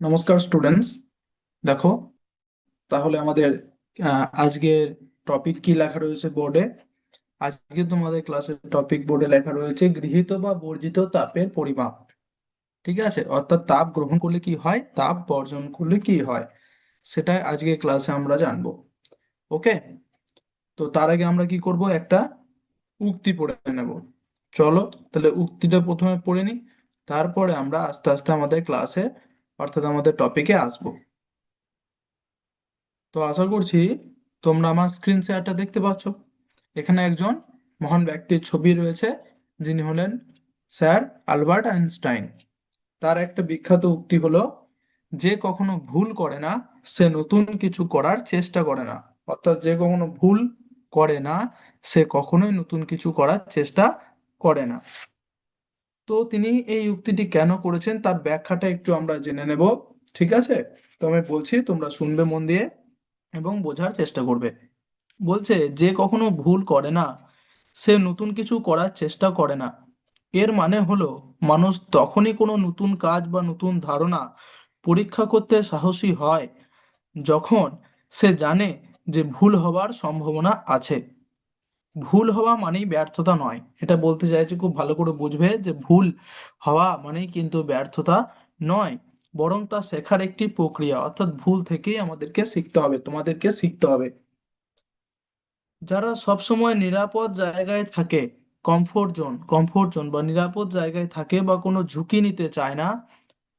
নমস্কার স্টুডেন্টস। দেখো, তাহলে আমাদের আজকের টপিক কি লেখা রয়েছে বোর্ডে। আজকে তোমাদের ক্লাসের টপিক বোর্ডে লেখা রয়েছে গৃহীত বা বর্জিত তাপের পরিমাপ। ঠিক আছে, অর্থাৎ তাপ গ্রহণ করলে কি হয়, তাপ বর্জন করলে কি হয়, সেটাই আজকে ক্লাসে আমরা জানবো। ওকে, তো তার আগে আমরা কি করব, একটা উক্তি পড়ে নেব। চলো, তাহলে উক্তিটা প্রথমে পড়ে নিই, তারপরে আমরা আস্তে আস্তে আমাদের ক্লাসে অর্থাৎ আমাদের টপিকে আসবো। তো আশা করছি তোমরা আমার স্ক্রিন শেয়ারটা দেখতে পাচ্ছ। এখানে একজন মহান ব্যক্তির ছবি রয়েছে, যিনি হলেন স্যার আলবার্ট আইনস্টাইন। তার একটা বিখ্যাত উক্তি হলো, যে কখনো ভুল করে না সে নতুন কিছু করার চেষ্টা করে না। অর্থাৎ যে কখনো ভুল করে না সে কখনোই নতুন কিছু করার চেষ্টা করে না। তো তিনি এই উক্তিটি কেন করেছেন তার ব্যাখ্যাটা একটু আমরা জেনে নেব। ঠিক আছে, তো আমি বলছি, তোমরা শুনবে মন দিয়ে এবং বোঝার চেষ্টা করবে। বলছে, যে কখনো ভুল করে না সে নতুন কিছু করার চেষ্টা করে না। এর মানে হলো, মানুষ তখনই কোনো নতুন কাজ বা নতুন ধারণা পরীক্ষা করতে সাহসী হয় যখন সে জানে যে ভুল হবার সম্ভাবনা আছে। ভুল হওয়া মানেই ব্যর্থতা নয়, এটা বলতে চাইছি, খুব ভালো করে বুঝবে যে ভুল হওয়া মানেই কিন্তু ব্যর্থতা নয়, বরং তা শেখার একটি প্রক্রিয়া। অর্থাৎ ভুল থেকেই আমাদেরকে শিখতে হবে, তোমাদেরকে শিখতে হবে। যারা সবসময় নিরাপদ জায়গায় থাকে, কমফোর্ট জোন বা নিরাপদ জায়গায় থাকে বা কোনো ঝুঁকি নিতে চায় না,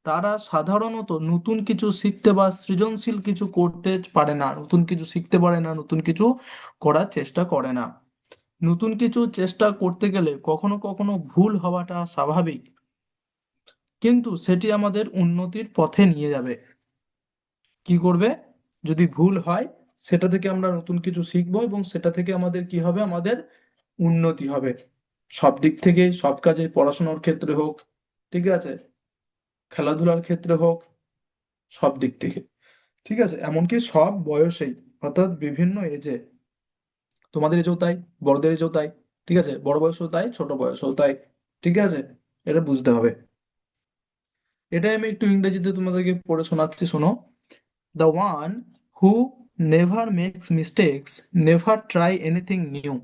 তারা সাধারণত নতুন কিছু শিখতে বা সৃজনশীল কিছু করতে পারে না, নতুন কিছু শিখতে পারে না, নতুন কিছু করার চেষ্টা করে না। নতুন কিছু চেষ্টা করতে গেলে কখনো কখনো ভুল হওয়াটা স্বাভাবিক, কিন্তু সেটি আমাদের উন্নতির পথে নিয়ে যাবে। কি করবে, যদি ভুল হয় সেটা থেকে আমরা নতুন কিছু শিখবো এবং সেটা থেকে আমাদের কি হবে, আমাদের উন্নতি হবে। সব দিক থেকে, সব কাজে, পড়াশোনার ক্ষেত্রে হোক, ঠিক আছে, খেলাধুলার ক্ষেত্রে হোক, সব দিক থেকে। ঠিক আছে, এমনকি সব বয়সেই, অর্থাৎ বিভিন্ন এজে, তোমাদের এজেও তাই, বড়দের এজেও তাই। ঠিক আছে, বড় বয়সেও তাই, ছোট বয়সেও তাই। ঠিক আছে, এটা বুঝতে হবে। এটাই আমি একটু ইংরেজিতে তোমাদেরকে পড়ে শোনাচ্ছি, শোনো। The one who never makes mistakes never try anything new.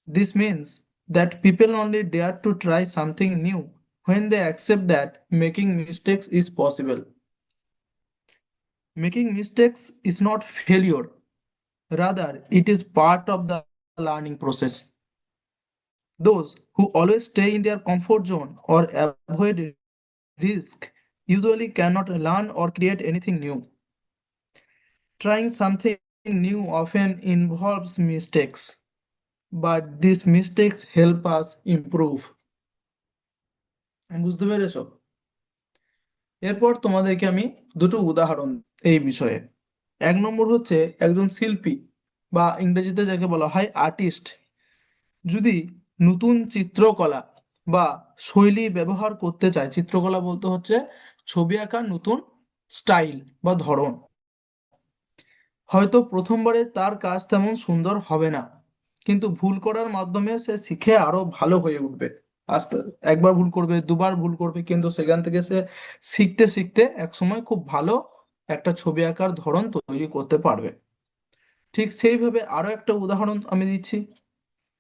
This means that people only dare to try something new when they accept that making mistakes is possible. Making mistakes is not failure, rather, it is part of the learning process. Those who always stay in their comfort zone or avoid risk usually cannot learn or create anything new. Trying something new often involves mistakes, but these mistakes help us improve. বুঝতে পেরেছো? এরপর তোমাদেরকে আমি দুটো উদাহরণ এই বিষয়ে। এক নম্বর হচ্ছে, একজন শিল্পী বা ইংরেজিতে যাকে বলা হয় আর্টিস্ট, যদি নতুন চিত্রকলা বা শৈলী ব্যবহার করতে চায়, চিত্রকলা বলতে হচ্ছে ছবি আঁকার নতুন স্টাইল বা ধরন, হয়তো প্রথমবারে তার কাজ তেমন সুন্দর হবে না, কিন্তু ভুল করার মাধ্যমে সে শিখে আরো ভালো হয়ে উঠবে। আস্তে, একবার ভুল করবে, দুবার ভুল করবে, কিন্তু সেখান থেকে সে শিখতে শিখতে একসময় খুব ভালো একটা ছবি আঁকার ধরন তৈরি করতে পারবে। ঠিক সেইভাবে আরো একটা উদাহরণ আমি দিচ্ছি।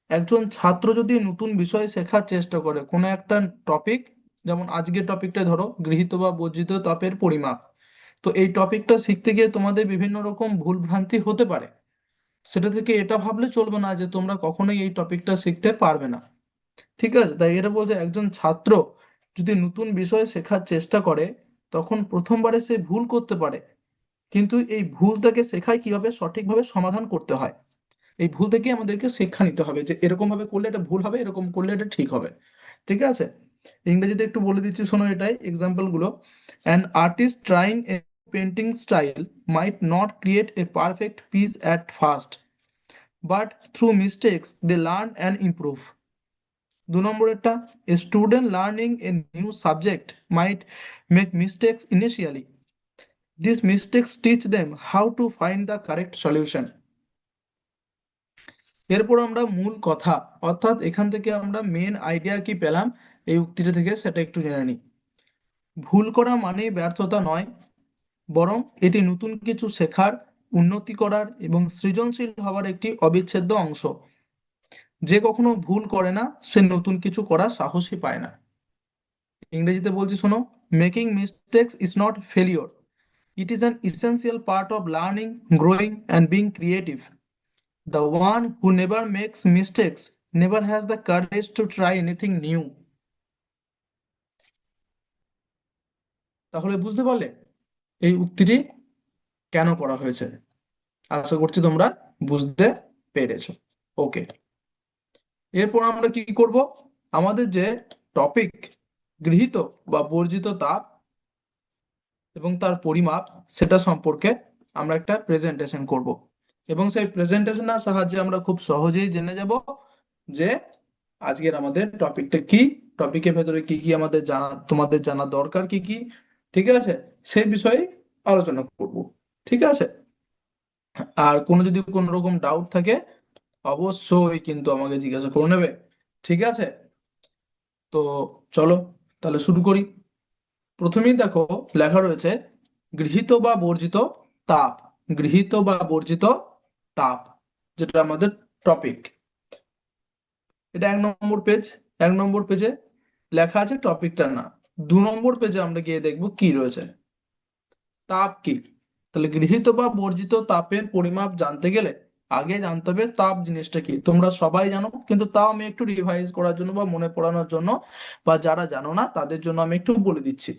একজন ছাত্র যদি নতুন বিষয় শেখার চেষ্টা করে, কোনো একটা টপিক, যেমন আজকের টপিকটা ধরো গৃহীত বা বর্জিত তাপের পরিমাপ, তো এই টপিকটা শিখতে গিয়ে তোমাদের বিভিন্ন রকম ভুল ভ্রান্তি হতে পারে। সেটা থেকে এটা ভাবলে চলবে না যে তোমরা কখনোই এই টপিকটা শিখতে পারবে না। ঠিক আছে, তাই এটা বলছে, একজন ছাত্র যদি নতুন বিষয় শেখার চেষ্টা করে, তখন প্রথমবারে সে ভুল করতে পারে, কিন্তু এই ভুল থেকে শেখায় কিভাবে সঠিকভাবে সমাধান করতে হয়। এই ভুল থেকে আমাদেরকে শিক্ষা নিতে হবে যে এরকম ভাবে করলে এটা ভুল হবে, এরকম করলে এটা ঠিক হবে। ঠিক আছে, ইংরেজিতে একটু বলে দিচ্ছি, শোনো এটাই এক্সাম্পল গুলো। An artist trying a painting style might not create a perfect piece at first, but through mistakes they learn and improve. দু নম্বরেরটা, a student learning a new subject might make mistakes initially, this mistakes teach them how to find the correct solution. এরপর আমরা মূল কথা, অর্থাৎ এখান থেকে আমরা মেন আইডিয়া কি পেলাম এই উক্তিটা থেকে, সেটা একটু জেনে নিই। ভুল করা মানেই ব্যর্থতা নয়, বরং এটি নতুন কিছু শেখার, উন্নতি করার এবং সৃজনশীল হওয়ার একটি অবিচ্ছেদ্য অংশ। যে কখনো ভুল করে না সে নতুন কিছু করার সাহসই পায় না। ইংরেজিতে বলছি শোনো, making mistakes is not failure, it is an essential part of learning, growing and being creative. The one who never makes mistakes never has the courage to try anything new. তাহলে বুঝতে পারলে এই উক্তিটি কেন করা হয়েছে? আশা করছি তোমরা বুঝতে পেরেছো। ওকে, এরপর আমরা কি করব? আমাদের যে টপিক গৃহীত বা বর্জিত তাপ এবং তার পরিমাপ, সেটা সম্পর্কে আমরা একটা প্রেজেন্টেশন করব, এবং সেই প্রেজেন্টেশনের সাহায্যে আমরা খুব সহজেই জেনে যাব যে আজকের আমাদের টপিকটা কি, টপিকের ভেতরে কি কি আমাদের জানা, তোমাদের জানা দরকার কি কি, ঠিক আছে, সেই বিষয়ে আলোচনা করব। ঠিক আছে, আর কোনো যদি কোনো রকম ডাউট থাকে অবশ্যই কিন্তু আমাকে জিজ্ঞাসা করে নেবে। ঠিক আছে, তো চলো তাহলে শুরু করি। প্রথমেই দেখো লেখা রয়েছে গৃহীত বা বর্জিত তাপ। গৃহীত বা বর্জিত তাপ, যেটা আমাদের টপিক, এটা 1 নম্বর পেজ। 1 নম্বর পেজে লেখা আছে টপিকটার নাম। 2 নম্বর পেজে আমরা গিয়ে দেখবো কি রয়েছে, তাপ কি। তাহলে গৃহীত বা বর্জিত তাপের পরিমাপ জানতে গেলে আগে জানতে হবে তাপ জিনিসটা কি। তোমরা সবাই জানো, কিন্তু তাও আমি একটু রিভাইজ করার জন্য বা মনে পড়ানোর জন্য, বা যারা জানো না তাদের জন্য আমি একটু বলে দিচ্ছি।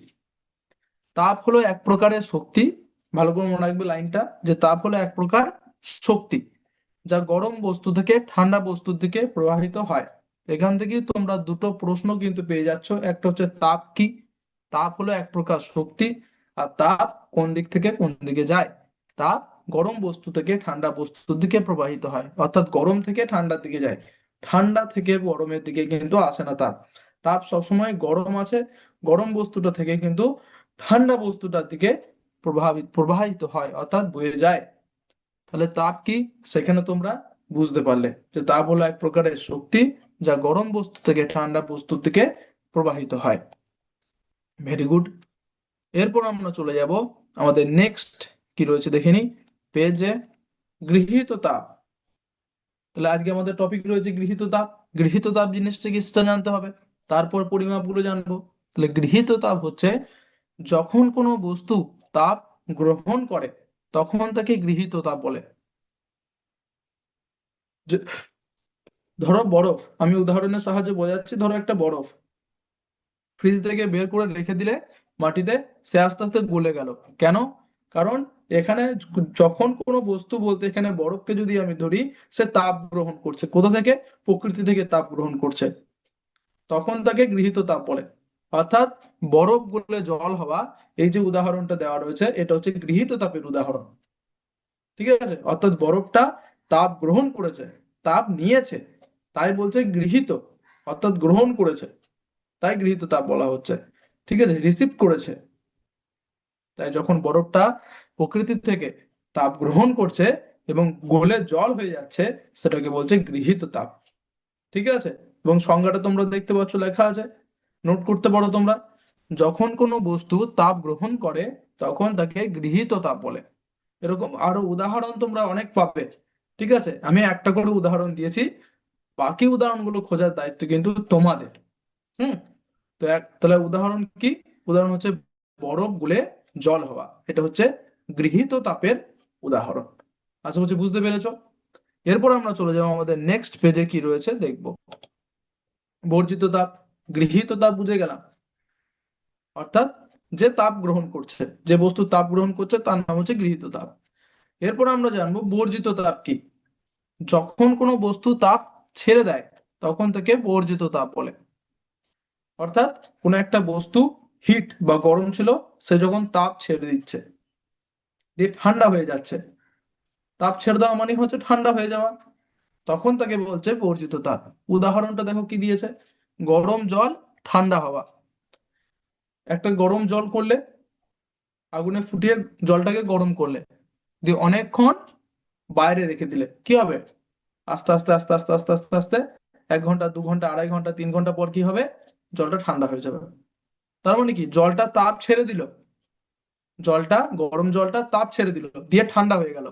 তাপ হলো এক প্রকারের শক্তি, ভালো করে মনে রাখবে লাইনটা, যে তাপ হলো এক প্রকার শক্তি যা গরম বস্তু থেকে ঠান্ডা বস্তুর দিকে প্রবাহিত হয়। এখান থেকে তোমরা দুটো প্রশ্ন কিন্তু পেয়ে যাচ্ছ। একটা হচ্ছে তাপ কি, তাপ হলো এক প্রকার শক্তি, আর তাপ কোন দিক থেকে কোন দিকে যায়। তাপ গরম বস্তু থেকে ঠান্ডা বস্তুর দিকে প্রবাহিত হয়, অর্থাৎ গরম থেকে ঠান্ডার দিকে যায়, ঠান্ডা থেকে গরমের দিকে কিন্তু আসে না তাপ। তাপ সবসময় গরম আছে, গরম বস্তুটা থেকে কিন্তু ঠান্ডা বস্তুটার দিকে প্রবাহিত হয়, অর্থাৎ বয়ে যায়। তাহলে তাপ কি, সেখানে তোমরা বুঝতে পারলে যে তাপ হলো এক প্রকারের শক্তি যা গরম বস্তু থেকে ঠান্ডা বস্তুর দিকে প্রবাহিত হয়। Very good. এরপর আমরা চলে যাব আমাদের নেক্সট কি রয়েছে দেখে নি পেজে, গৃহীত তাপ। তাহলে আজকে আমাদের টপিক রয়েছে গৃহীত তাপ। গৃহীত তাপ জিনিসটা কি সেটা জানতে হবে, তারপর পরিমাপগুলো জানবো। তাহলে গৃহীত তাপ হচ্ছে যখন কোনো বস্তু তাপ গ্রহণ করে তখন তাকে গৃহীত তাপ বলে। যে ধরো বরফ, আমি উদাহরণের সাহায্যে বোঝাচ্ছি, ধরো একটা বরফ ফ্রিজ থেকে বের করে রেখে দিলে মাটিতে, সে আস্তে আস্তে গলে গেল। কেন? কারণ এখানে যখন কোনো বস্তু বলতে এখানে বরফকে যদি আমি ধরি, সে তাপ গ্রহণ করছে কোথা থেকে? প্রকৃতি থেকে তাপ গ্রহণ করছে, তখন তাকে গৃহীত তাপ বলে। অর্থাৎ বরফ গলে জল হওয়া, এই যে উদাহরণটা দেওয়া রয়েছে, এটা হচ্ছে গৃহীত তাপের উদাহরণ। ঠিক আছে, অর্থাৎ বরফটা তাপ গ্রহণ করেছে, তাপ নিয়েছে, তাই বলছে গৃহীত, অর্থাৎ গ্রহণ করেছে, তাই গৃহীত তাপ বলা হচ্ছে। ঠিক আছে, রিসিভ করেছে। তাই যখন বরফটা প্রকৃতির থেকে তাপ গ্রহণ করছে এবং গলে জল হয়ে যাচ্ছে, সেটাকে বলছে গৃহীত তাপ। ঠিক আছে, এবং সংজ্ঞাটা তোমরা দেখতে পাচ্ছ লেখা আছে, নোট করতে পারো তোমরা। যখন কোনো বস্তু তাপ গ্রহণ করে তখন তাকে গৃহীত তাপ বলে। এরকম আরো উদাহরণ তোমরা অনেক পাবে। ঠিক আছে, আমি একটা করে উদাহরণ দিয়েছি, বাকি উদাহরণগুলো খোঁজার দায়িত্ব কিন্তু তোমাদের। হুম, তো তাহলে উদাহরণ কি? উদাহরণ হচ্ছে বরফ গলে জল হওয়া, এটা হচ্ছে গৃহীত তাপের উদাহরণ। আশা করছি বুঝতে পেরেছো। এরপর আমরা চলে যাবো আমাদের নেক্সট পেজে, কি রয়েছে দেখবো। বর্জিত তাপ, গৃহীত তাপ বুঝে গেলাম, অর্থাৎ যে তাপ গ্রহণ করছে, যে বস্তু তাপ গ্রহণ করছে তার নাম হচ্ছে গৃহীত তাপ। এরপর আমরা জানবো বর্জিত তাপ কি। যখন কোনো বস্তু তাপ ছেড়ে দেয় তখন তাকে বর্জিত তাপ বলে। অর্থাৎ কোনো একটা বস্তু হিট বা গরম ছিল, সে যখন তাপ ছেড়ে দিচ্ছে, দিয়ে ঠান্ডা হয়ে যাচ্ছে, তাপ ছেড়ে দেওয়া মানে হচ্ছে ঠান্ডা হয়ে যাওয়া, তখন তাকে বলছে বর্জিত তাপ। উদাহরণটা দেখো কি দিয়েছে, গরম জল, ঠান্ডা হওয়া। একটা গরম জল করলে, আগুনে ফুটিয়ে জলটাকে গরম করলে, দিয়ে অনেকক্ষণ বাইরে রেখে দিলে কি হবে? আস্তে আস্তে আস্তে আস্তে আস্তে আস্তে আস্তে 1 ঘন্টা, 2 ঘন্টা, 2.5 ঘন্টা, 3 ঘন্টা পর কি হবে? জলটা ঠান্ডা হয়ে যাবে। তার মানে কি জলটা তাপ ছেড়ে দিল, গরম জলটা তাপ ছেড়ে দিল দিয়ে ঠান্ডা হয়ে গেল।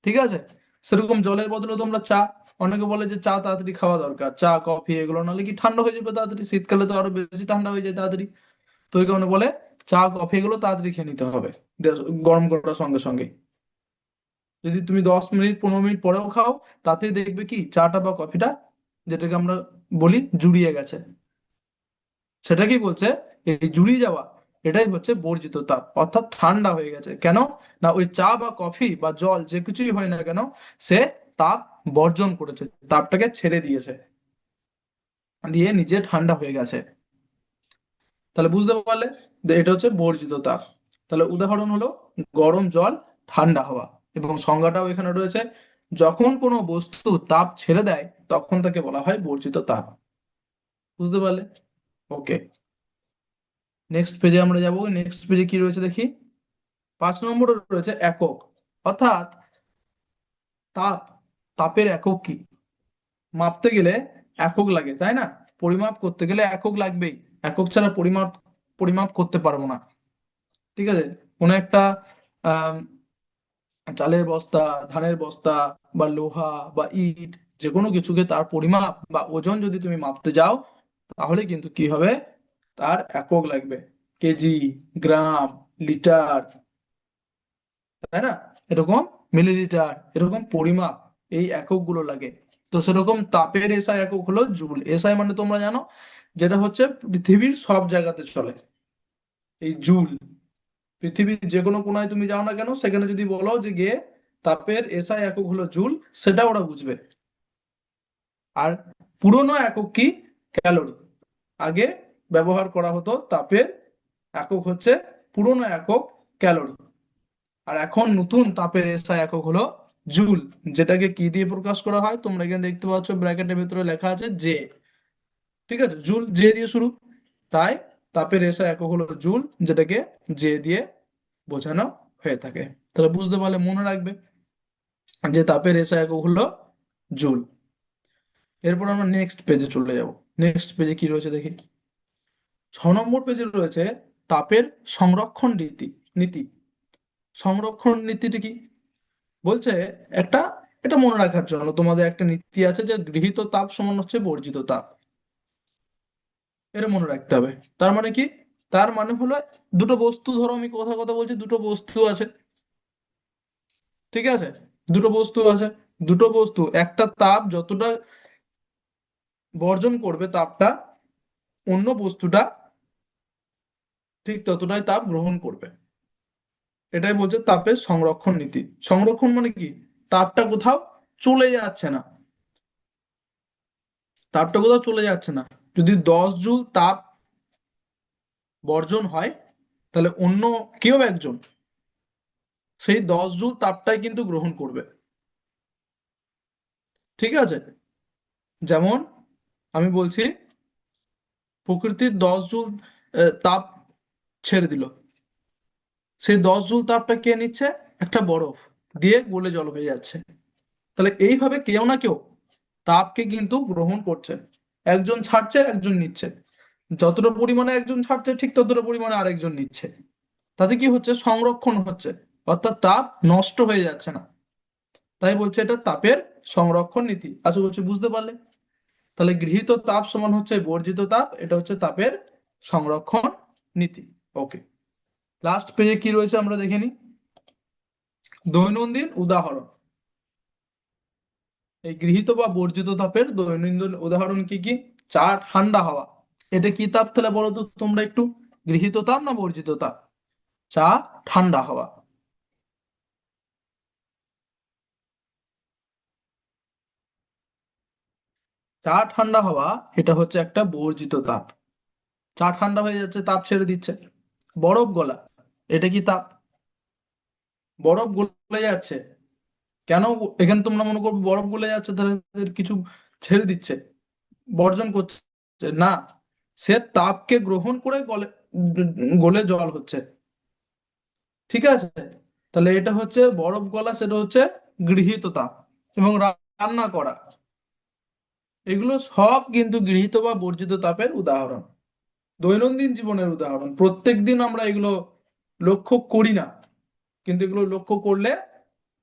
ঠিক আছে, সেরকম জলের বদলে তোমরা চা, অনেকে বলে যে চা তাড়াতাড়ি খাওয়া দরকার, চা কফি এগুলো নাহলে কি ঠান্ডা হয়ে যাবে তাড়াতাড়ি, শীতকালে তো আরো বেশি ঠান্ডা হয়ে যায় তাড়াতাড়ি। তো এই কারণে বলে চা কফি এগুলো তাড়াতাড়ি খেয়ে নিতে হবে গরম করার সঙ্গে সঙ্গে। যদি তুমি 10 মিনিট 15 মিনিট পরেও খাও, তাতেই দেখবে কি চাটা বা কফিটা, যেটাকে আমরা বলি জুড়িয়ে গেছে। সেটা কি বলছে, এই জুড়িয়ে যাওয়া এটাই হচ্ছে বর্জিত তাপ, অর্থাৎ ঠান্ডা হয়ে গেছে। কেন না ওই চা বা কফি বা জল যে কিছুই হয় না কেন, সে তাপ বর্জন করেছে, তাপটাকে ছেড়ে দিয়েছে, দিয়ে নিজে ঠান্ডা হয়ে গেছে। তাহলে বুঝতে পারলে যে এটা হচ্ছে বর্জিত তাপ। তাহলে উদাহরণ হলো গরম জল, ঠান্ডা হওয়া, এবং সংজ্ঞাটাও এখানে রয়েছে, যখন কোনো বস্তু তাপ ছেড়ে দেয় তখন তাকে বলা হয় বর্জিত তাপ। বুঝতে পারলে? ওকে, নেক্সট পেজে আমরা যাব। নেক্সট পেজে কি রয়েছে দেখি। 5 নম্বরে রয়েছে একক, অর্থাৎ তাপ, তাপের একক কি। মাপতে গেলে একক লাগে, তাই না? পরিমাপ করতে গেলে একক লাগবেই, একক ছাড়া পরিমাপ পরিমাপ করতে পারবো না। ঠিক আছে, কোনো একটা আহ চালের বস্তা, ধানের বস্তা, বা লোহা বা ইট, যে কোনো কিছুকে তার পরিমাপ বা ওজন যদি তুমি মাপতে যাও, তাহলে কিন্তু কি হবে, তার একক লাগবে, কেজি, গ্রাম, লিটার, তাই না? এরকম মিলিলিটার, এরকম পরিমাপ, এই এককগুলো লাগে। তো সেরকম তাপের এসআই একক হলো জুল। এসআই মানে তোমরা জানো, যেটা হচ্ছে পৃথিবীর সব জায়গাতে চলে, এই জুল। পৃথিবীর যে কোনো কোনায় তুমি যাও না কেন, সেখানে যদি বলো যে গিয়ে তাপের এসআই একক হলো জুল, সেটা ওরা বুঝবে। আর পুরোনো একক কি, ক্যালোরি। আগে ব্যবহার করা হতো তাপের একক হচ্ছে পুরোনো একক ক্যালোরি। আর এখন নতুন তাপের এসআই একক হলো জুল, যেটাকে কি দিয়ে প্রকাশ করা হয়, তোমরা এখানে দেখতে পাচ্ছ ব্র্যাকেটের ভিতরে লেখা আছে জে। ঠিক আছে, জুল জে দিয়ে শুরু, তাই তাপের এসআই একক হলো জুল, যেটাকে জে দিয়ে বোঝানো হয়ে থাকে। তাহলে বুঝতে পারলে মনে রাখবে যে তাপের এসআই একক হলো জুল। এরপর আমরা নেক্সট পেজে চলে যাব। নেক্সট পেজে কি রয়েছে দেখি। 6 নম্বর পেজে রয়েছে তাপের সংরক্ষণ নীতি। নীতি সংরক্ষণ নীতিটা কি বলছে, একটা, এটা মনে রাখার জন্য তোমাদের একটা নীতি আছে যে গৃহীত তাপ সমান হচ্ছে বর্জিত তাপ, এটা মনে রাখতে হবে। তার মানে কি, তার মানে হলো দুটো বস্তু, ধরো আমি কথা কথা বলছি, দুটো বস্তু আছে, ঠিক আছে, দুটো বস্তু আছে, দুটো বস্তু একটা তাপ যতটা বর্জন করবে তাপটা, অন্য বস্তুটা ঠিক ততটাই তাপ গ্রহণ করবে। এটাই বলছে তাপের সংরক্ষণ নীতি। সংরক্ষণ মানে কি, তাপটা কোথাও চলে যাচ্ছে না, তাপটা কোথাও চলে যাচ্ছে না। যদি 10 জুল তাপ বর্জন হয়, তাহলে অন্য কেউ একজন সেই 10 জুল তাপটাই কিন্তু গ্রহণ করবে। ঠিক আছে, যেমন আমি বলছি, প্রকৃতির 10 জুল তাপ ছেড়ে দিল, সেই 10 জুল তাপটা কে নিচ্ছে, একটা বরফ দিয়ে গলে জল হয়ে যাচ্ছে। তাহলে এইভাবে কেউ না কেউ তাপকে কিন্তু গ্রহণ করছে, একজন ছাড়ছে একজন নিচ্ছে, যতটা পরিমাণে একজন ছাড়ছে ঠিক ততটা পরিমাণে আরেকজন নিচ্ছে। তাতে কি হচ্ছে, সংরক্ষণ হচ্ছে, অর্থাৎ তাপ নষ্ট হয়ে যাচ্ছে না। তাই বলছে এটা তাপের সংরক্ষণ নীতি। আশা করছি বুঝতে পারলে। তাহলে গৃহীত তাপ সমান হচ্ছে বর্জিত তাপ, এটা হচ্ছে তাপের সংরক্ষণ নীতি। ওকে, লাস্ট পেজে কি রয়েছে আমরা দেখে নিই। দৈনন্দিন উদাহরণ, এই গৃহীত বা বর্জিত তাপের দৈনন্দিন উদাহরণ কি কি। চা ঠান্ডা হওয়া, এটা কি তাপ তাহলে বলো তো তোমরা একটু, গৃহীত তাপ না বর্জিত তাপ? চা ঠান্ডা হওয়া, চা ঠান্ডা হওয়া এটা হচ্ছে একটা বর্জিত তাপ। চা ঠান্ডা হয়ে যাচ্ছে, তাপ ছেড়ে দিচ্ছে। বরফ গলা, এটা কি তাপ? বরফ গলে যাচ্ছে, কেন? এখানে তোমরা মনে করবে বরফ গলে যাচ্ছে তাহলে এদের কিছু ছেড়ে দিচ্ছে, বর্জন করছে, না, সে তাপকে গ্রহণ করে গলে গলে জল হচ্ছে। ঠিক আছে, তাহলে এটা হচ্ছে বরফ গলা, সেটা হচ্ছে গৃহীত তাপ। এবং রান্না করা, এগুলো সব কিন্তু গৃহীত বা বর্জিত তাপের উদাহরণ। দৈনন্দিন জীবনের উদাহরণ, প্রত্যেক দিন আমরা এগুলো লক্ষ্য করি না, কিন্তু এগুলো লক্ষ্য করলে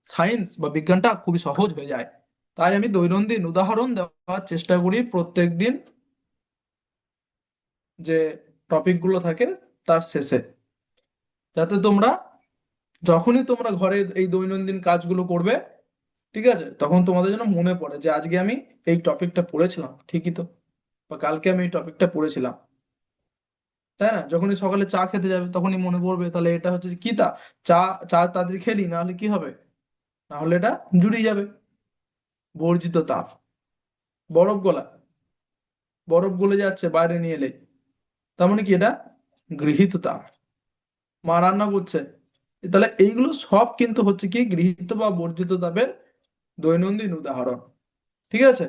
সায়েন্স বা বিজ্ঞানটা খুবই সহজ হয়ে যায়। তাই আমি দৈনন্দিন উদাহরণ দেওয়ার চেষ্টা করি প্রত্যেক দিন, যে টপিকগুলো থাকে তার শেষে, যাতে তোমরা যখনই তোমরা ঘরে এই দৈনন্দিন কাজগুলো করবে, ঠিক আছে, তখন তোমাদের যেন মনে পড়ে যে আজকে আমি এই টপিকটা পড়েছিলাম, ঠিকই তো, বা কালকে আমি এই টপিকটা পড়েছিলাম। তাই না? যখনই সকালে চা খেতে যাবে তখনই মনে পড়বে, তাহলে এটা হচ্ছে কি, তা চা, চা তাড়াতাড়ি খেলি, না হলে কি হবে, না হলে এটা জুড়িয়ে যাবে। বর্জিত তাপ, বরফ গলা, বরফ গলে যাচ্ছে বাইরে নিয়ে এলে, তার মানে কি, এটা গৃহীত তাপ। মা রান্না করছে, তাহলে এইগুলো সব কিন্তু হচ্ছে কি গৃহীত বা বর্জিত তাপের দৈনন্দিন উদাহরণ। ঠিক আছে,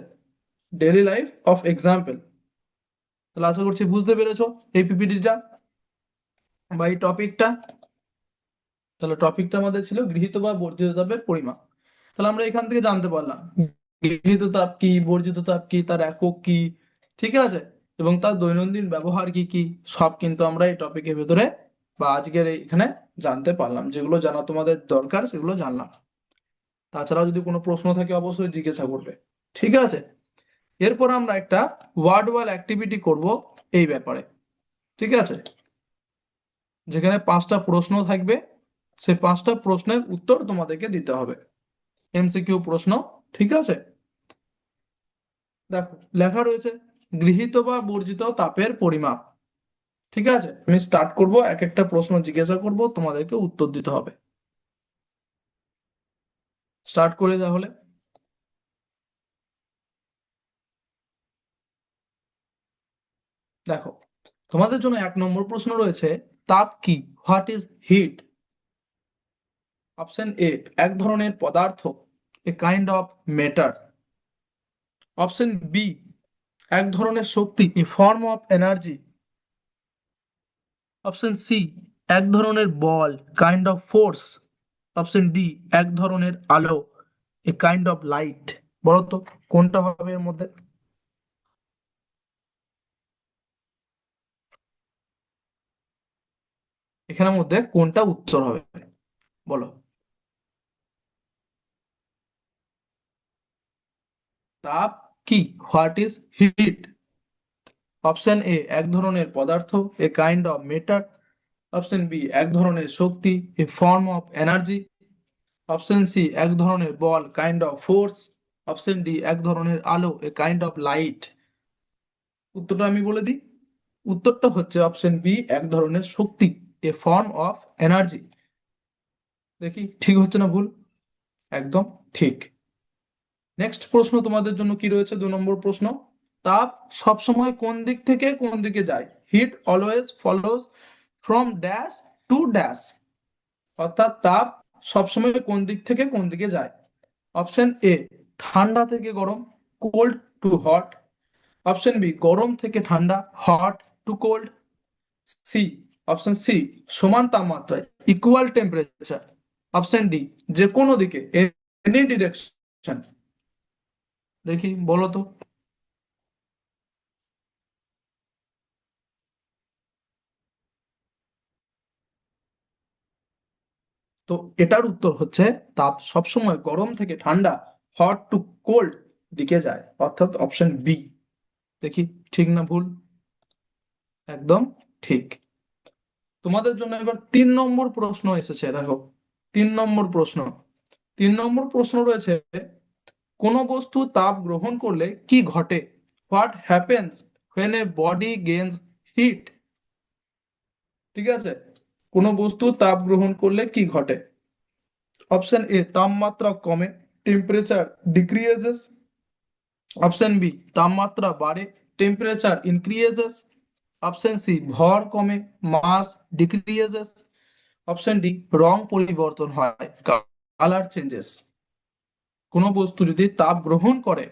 ডেইলি লাইফ অফ এক্সাম্পল। তাহলে আশা করছি বুঝতে পেরেছো এই পিপিটিটা বা এই টপিকটা। তাহলে টপিকটা আমাদের ছিল গৃহীত বা বর্জিত তাপের পরিমাপ। তাহলে আমরা এখান থেকে জানতে পারলাম গৃহীত তাপ কি, বর্জিত তাপ কি, তার একক কি, ঠিক আছে, এবং তার দৈনন্দিন ব্যবহার কি কি, সব কিন্তু আমরা এই টপিকের ভেতরে বা আজকের এখানে জানতে পারলাম। যেগুলো জানা তোমাদের দরকার সেগুলো জানলাম। তাছাড়াও যদি কোনো প্রশ্ন থাকে অবশ্যই জিজ্ঞাসা করবে। ঠিক আছে, এরপর আমরা একটা ওয়ার্ড ওয়াল অ্যাক্টিভিটি করব এই ব্যাপারে। ঠিক আছে, যেখানে 5টা প্রশ্ন থাকবে, সেই 5টা প্রশ্নের উত্তর তোমাদেরকে দিতে হবে, এমসিকিউ প্রশ্ন। ঠিক আছে, দেখো লেখা রয়েছে গৃহীত বা বর্জিত তাপের পরিমাপ। ঠিক আছে, আমি স্টার্ট করব, এক একটা প্রশ্ন জিজ্ঞাসা করব, তোমাদেরকে উত্তর দিতে হবে। স্টার্ট করে তাহলে। দেখো, তোমাদের জন্য 1 নম্বর প্রশ্ন রয়েছে, তাপ কি, what is heat? Option a, এক ধরনের পদার্থ, a kind of matter. Option b, এক ধরনের শক্তি, a form of energy. Option c, এক ধরনের বল, kind of force. Option d, এক ধরনের আলো, এ কাইন্ড অফ লাইট। বলো তো কোনটা হবে এর মধ্যে? এখানের মধ্যে কোনটা উত্তর হবে, বলো। তাপ কি, what is heat? Option a, এক ধরনের পদার্থ, a kind of matter. Option b, এক ধরনের শক্তি, a form of energy. Option c, এক ধরনের বল, kind of force. Option d, এক ধরনের আলো, এ কাইন্ড অফ লাইট। উত্তরটা আমি বলে দিই, উত্তরটা হচ্ছে অপশন বি, এক ধরনের শক্তি, এ ফর্ম অফ এনার্জি। দেখি ঠিক হচ্ছে না ভুল? একদম ঠিক। নেক্সট প্রশ্ন তোমাদের জন্য কি রয়েছে, 2 নম্বর প্রশ্ন, তাপ সবসময় কোন দিক থেকে কোন দিকে যায়? Heat always flows from dash to dash. অর্থাৎ তাপ সবসময় কোন দিক থেকে কোন দিকে যায়? অপশন এ, ঠান্ডা থেকে গরম, cold to hot. Option B, গরম থেকে ঠান্ডা, hot to cold. C, option C, সমান তাপমাত্রায়, ইকুয়াল টেম্পারেচার। অপশন ডি, যে কোনো দিকে, এনি ডিরেকশন। দেখি বলো তো। তো এটার উত্তর হচ্ছে তাপ সবসময় গরম থেকে ঠান্ডা, হট টু কোল্ড দিকে যায়, অর্থাৎ অপশন বি। দেখি ঠিক না ভুল? একদম ঠিক। তোমাদের জন্য এবার 3 নম্বর প্রশ্ন এসেছে, দেখো 3 নম্বর প্রশ্ন। 3 নম্বর প্রশ্ন রয়েছে, কোন বস্তু তাপ গ্রহণ করলে কি ঘটে? What happens when a body gains heat? ঠিক আছে, কোন বস্তু তাপ গ্রহণ করলে কি ঘটে? অপশন এ, তাপমাত্রা কমে, টেম্পারেচার ডিক্রিজেস। অপশন বি, তাপমাত্রা বাড়ে, টেম্পারেচার ইনক্রিজেস। অপশন সি, ভর কমে, মাস ডিক্রিজেস। অপশন ডি, রং পরিবর্তন হয়, কালার চেঞ্জেস। কোন বস্তু যদি তাপ গ্রহণ করে,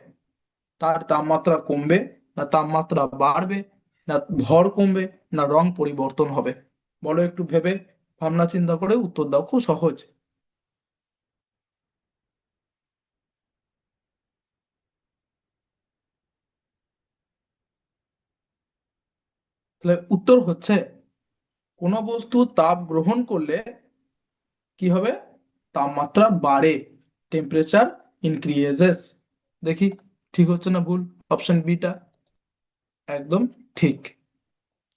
তার তাপমাত্রা কমবে, না তাপমাত্রা বাড়বে, না ভর কমবে, না রং পরিবর্তন হবে? বলো, একটু ভেবে ভাবনা চিন্তা করে উত্তর দাও, খুব সহজ। তাহলে উত্তর হচ্ছে কোনো বস্তু তাপ গ্রহণ করলে কি হবে, তাপমাত্রা বাড়ে, টেম্পারেচার ইনক্রিজেস। দেখি ঠিক হচ্ছে না ভুল, অপশন বিটা একদম ঠিক।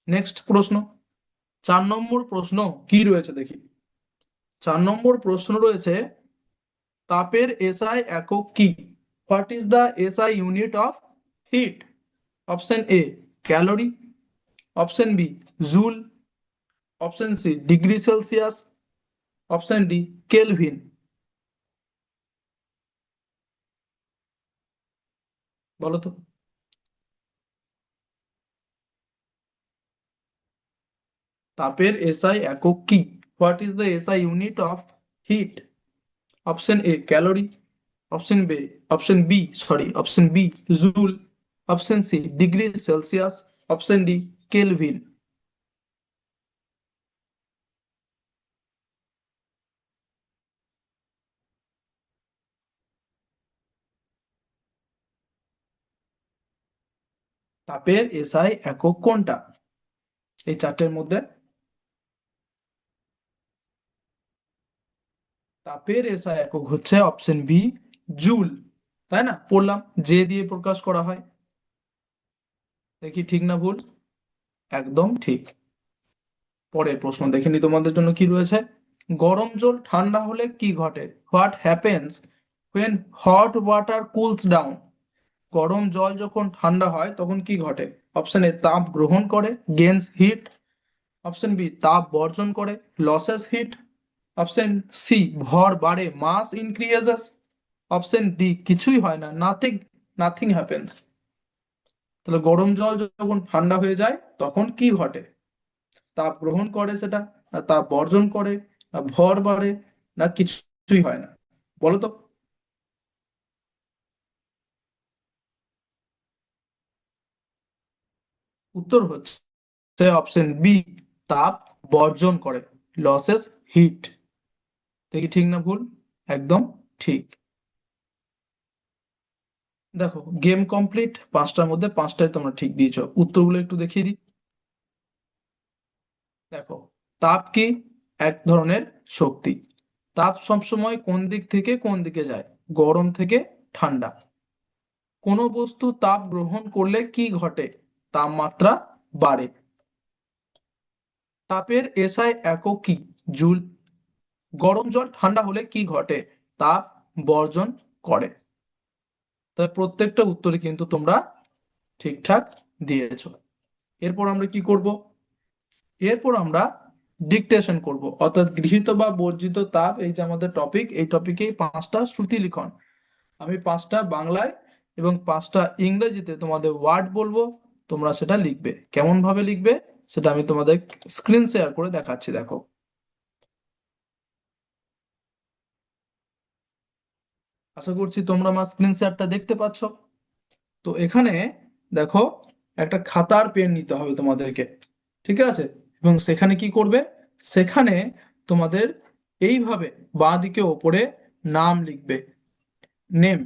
নেক্সট প্রশ্ন, 4 নম্বর প্রশ্ন কি রয়েছে দেখি। 4 নম্বর প্রশ্ন রয়েছে, তাপের এসআই একক কি? What is the SI unit of heat? Option A calorie, option B joule, option C degree Celsius, option D kelvin. বলো তো। তাপের এসআই একক কি? What is the SI unit of heat? Option A calorie, option B joule, option C degree Celsius, option D kelvin. তাপের SI একক কোনটা এই চারটের মধ্যে? তাপের এসআই একক হচ্ছে অপশন বি জুল। তাই না, পড়লাম যে দিয়ে প্রকাশ করা হয়। দেখি ঠিক না ভুল, একদম ঠিক। পরের প্রশ্ন দেখিনি তোমাদের জন্য কি রয়েছে। গরম জল ঠান্ডা হলে কি ঘটে? What happens when hot water cools down? গরম জল যখন ঠান্ডা হয় তখন কি ঘটে? অপশন এ তাপ গ্রহণ করে, গেইনস হিট, অপশন বি তাপ বর্জন করে, লসেস হিট, অপশন সি ভর বাড়ে, মাস ইনক্রিজেস, অপশন ডি কিছুই হয় না, নাথিং, নাথিং হ্যাপেন্স। তাহলে গরম জল যখন ঠান্ডা হয়ে যায় তখন কি ঘটে? তাপ গ্রহণ করে সেটা, না তাপ বর্জন করে, না ভর বাড়ে, না কিছুই হয় না? বলো তো। উত্তর হচ্ছে অপশন বি তাপ বর্জন করে, লসেস হিট। দেখি ঠিক না ভুল, একদম ঠিক। দেখো গেম কমপ্লিট, 5টার মধ্যে 5টাই তোমরা ঠিক দিয়েছো। উত্তরগুলো একটু দেখিয়ে দিই। দেখো, তাপ কি? এক ধরনের শক্তি। তাপ সবসময় কোন দিক থেকে কোন দিকে যায়? গরম থেকে ঠান্ডা। কোনো বস্তু তাপ গ্রহণ করলে কি ঘটে? তাপমাত্রা বাড়ে। তাপের এসআই একক কি? জুল। গরম জল ঠান্ডা হলে কি ঘটে? তাপ বর্জন করে। তাই প্রত্যেকটা উত্তরে কিন্তু তোমরা ঠিকঠাক দিয়েছো। এরপর আমরা কি করব? এরপর আমরা ডিকটেশন করব, অর্থাৎ গৃহীত বা বর্জিত তাপ, এই যে আমাদের টপিক, এই টপিকেই 5টা শ্রুতি লিখন। আমি 5টা বাংলায় এবং 5টা ইংরেজিতে তোমাদের ওয়ার্ড বলবো, তোমরা সেটা লিখবে। কেমন ভাবে লিখবে সেটা আমি তোমাদের স্ক্রিন শেয়ার করে দেখাচ্ছি, দেখো। আশা করছি তোমরা আমার স্ক্রিন শেয়ারটা দেখতে পাচ্ছ। তো এখানে দেখো, একটা খাতার পেন নিতে হবে তোমাদেরকে, ঠিক আছে? এবং সেখানে কি করবে, সেখানে তোমাদের এইভাবে বাঁ দিকে ওপরে নাম লিখবে, নেম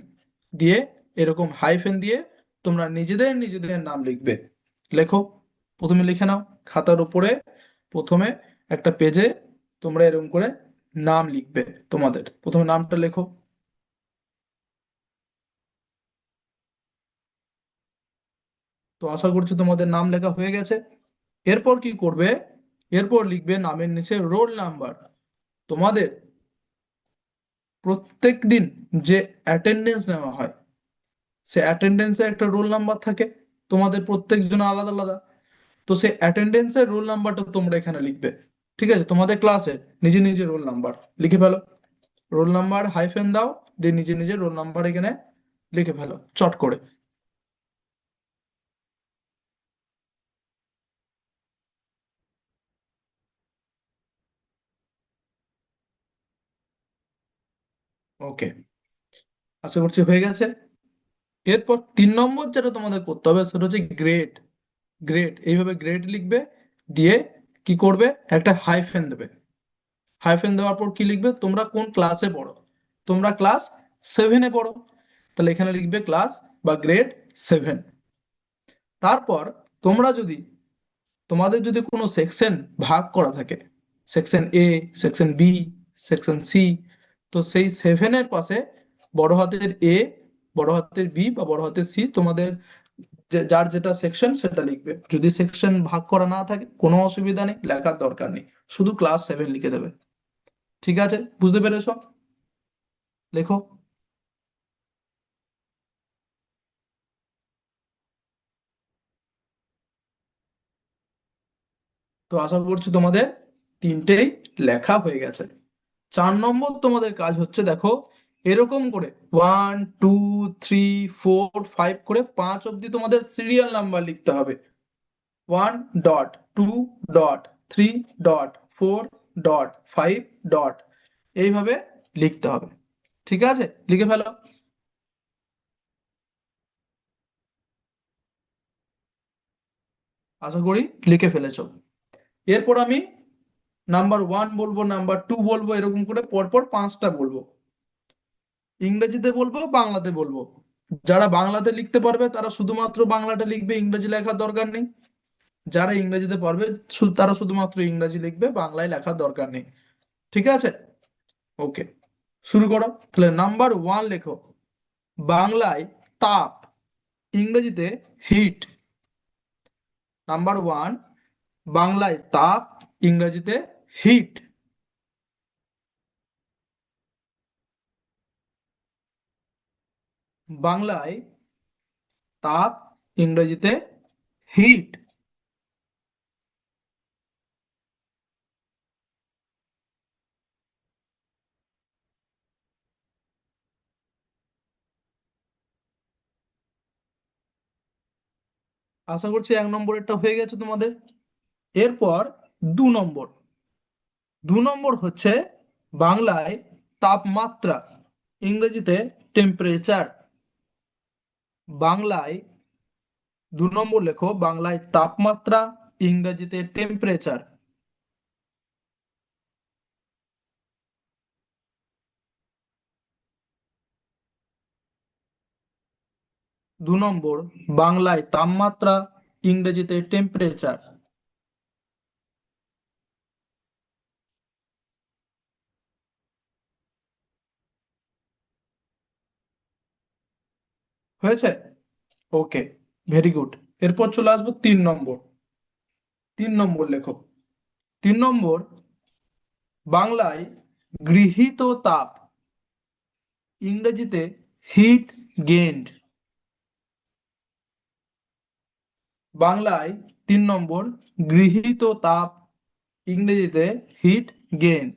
দিয়ে, এরকম হাইফেন দিয়ে তোমরা নিজেদের নিজেদের নাম লিখবে। লেখো, প্রথমে লিখে নাও খাতার উপরে। প্রথমে একটা পেজে তোমরা এরকম করে নাম লিখবে, তোমাদের প্রথমে নামটা লেখো। তো আশা করছি তোমাদের নাম লেখা হয়ে গেছে। এরপর কি করবে, এরপর লিখবে নামের নিচে রোল নাম্বার। তোমাদের প্রত্যেক দিন যে অ্যাটেন্ডেন্স নেওয়া হয়, সে অ্যাটেন্ডেন্সে একটা রোল নাম্বার থাকে, তোমাদের প্রত্যেকজন আলাদা আলাদা। তো সেই অ্যাটেন্ডেন্সের রোল নাম্বারটা তোমরা এখানে লিখবে, ঠিক আছে? তোমাদের ক্লাসে নিজে নিজে রোল নাম্বার লিখে ফেলো। রোল নাম্বার হাইফেন দাও, দিয়ে নিজে নিজে রোল নাম্বার এখানে লিখে ফেলো চট করে। ওকে, আশা করছি হয়ে গেছে। এরপর 3 নম্বর যেটা তোমাদের করতে হবে সেটা হচ্ছে গ্রেড। গ্রেড, এইভাবে গ্রেড লিখবে, দিয়ে কি করবে, একটা হাইফেন দেবে। হাইফেন দেওয়ার পর কি লিখবে, তোমরা কোন ক্লাসে পড়ো। তোমরা ক্লাস 7-এ পড়ো, তাহলে এখানে লিখবে ক্লাস বা গ্রেড 7। তারপর তোমরা যদি তোমাদের যদি কোনো সেকশন ভাগ করা থাকে, সেকশন এ, সেকশন বি, সেকশন সি, তো সেই সেভেনের পাশে বড় হাতের এ, বড় হাতের বি বা বড় হাতের সি, তোমাদের যার যেটা সেকশন সেটা লিখবে। যদি সেকশন ভাগ করা না থাকে কোনো অসুবিধা নেই, লেখার দরকার নেই, শুধু ক্লাস 7 লিখে দেবে। ঠিক আছে, বুঝতে পেরেছো? লেখো। তো আশা করছি তোমাদের তিনটেই লেখা হয়ে গেছে। 4 নম্বর তোমাদের কাজ হচ্ছে, দেখো এরকম করে 1 2 3 4 5 করে 5 অব্দি তোমাদের সিরিয়াল নাম্বার লিখতে হবে। 1.2.3.4.5. এইভাবে লিখতে হবে। ঠিক আছে, লিখে ফেলো। আশা করি লিখে ফেলেছো। এরপর আমি নাম্বার 1 বলবো, নাম্বার 2 বলবো, এরকম করে পরপর 5টা বলবো। ইংরেজিতে বলবো, বাংলাতে বলবো। যারা বাংলাতে লিখতে পারবে তারা শুধুমাত্র বাংলাটা লিখবে, ইংরেজি লেখার দরকার নেই। যারা ইংরেজিতে পারবে তারা শুধুমাত্র ইংরেজি লিখবে, বাংলায় লেখার দরকার নেই। ঠিক আছে, ওকে, শুরু করো। তাহলে নাম্বার 1 লেখো, বাংলায় তাপ, ইংরেজিতে হিট। নাম্বার 1, বাংলায় তাপ, ইংরেজিতে হিট। বাংলায় তাপ, ইংরেজিতে হিট। আশা করছি 1 নম্বরেরটা হয়ে গেছে তোমাদের। এরপর 2 নম্বর। 2 নম্বর হচ্ছে বাংলায় তাপমাত্রা, ইংরেজিতে টেম্পারেচার। বাংলায় 2 নম্বর লেখো, বাংলায় তাপমাত্রা, ইংরেজিতে টেম্পারেচার। 2 নম্বর, বাংলায় তাপমাত্রা, ইংরেজিতে টেম্পারেচার। হয়েছে, ওকে, ভেরি গুড। এরপর চলে আসবো 3 নম্বর। 3 নম্বর লেখো, 3 নম্বর, বাংলায় গৃহীত তাপ, ইংরেজিতে হিট গেইনড। বাংলায় 3 নম্বর, গৃহীত তাপ, ইংরেজিতে হিট গেইনড।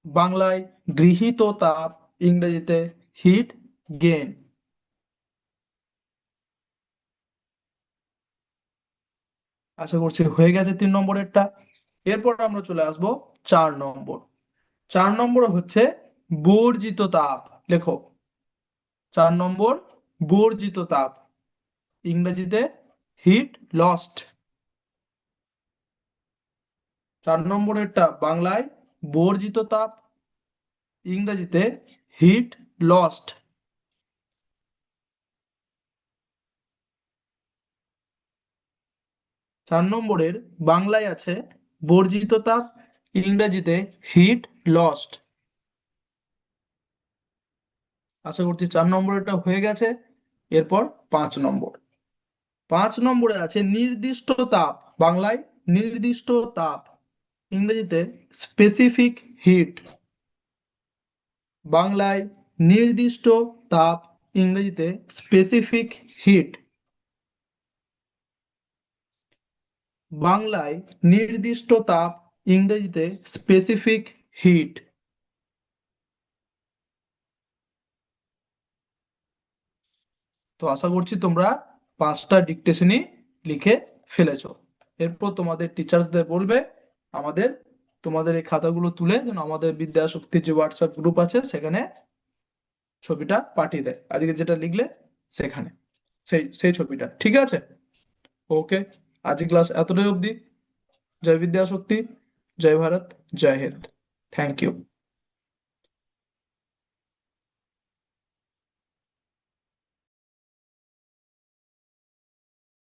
বাংলায় গৃহীত তাপ, ইংরেজিতে হিট গেইন। আশা করছি হয়ে গেছে 3 নম্বরেরটা। এরপর আমরা চলে আসব 4 নম্বর। 4 নম্বর হচ্ছে বর্জিত তাপ। লেখো, 4 নম্বর, বর্জিত তাপ, ইংরেজিতে হিট লস্ট। 4 নম্বরেরটা বাংলায় বর্জিত তাপ, ইংরেজিতে হিট লস্ট। 4 নম্বরের বাংলায় আছে বর্জিত তাপ, ইংরেজিতে হিট লস্ট। আশা করছি 4 নম্বরটা হয়ে গেছে। এরপর 5 নম্বর। 5 নম্বরে আছে নির্দিষ্ট তাপ, বাংলায় নির্দিষ্ট তাপ, ইংরেজিতে স্পেসিফিক হিট। বাংলায় নির্দিষ্ট তাপ, ইংরেজিতে স্পেসিফিক হিট। বাংলায় নির্দিষ্ট তাপ, ইংরেজিতে স্পেসিফিক হিট। তো আশা করছি তোমরা 5টা ডিকটেশনই লিখে ফেলেছো। এরপর তোমাদের টিচার্সদের বলবে আমাদের তোমাদের এই খাতাগুলো তুলে যেন আমাদের বিদ্যাশক্তির যে হোয়াটসঅ্যাপ গ্রুপ আছে সেখানে ছবিটা পাঠিয়ে দেয়, আজকে যেটা লিখলে সেখানে, সেই সেই ছবিটা। ঠিক আছে, ওকে, আজকে ক্লাস এতটাই অবধি। জয় বিদ্যাশক্তি, জয় ভারত, জয় হিন্দ। Thank you.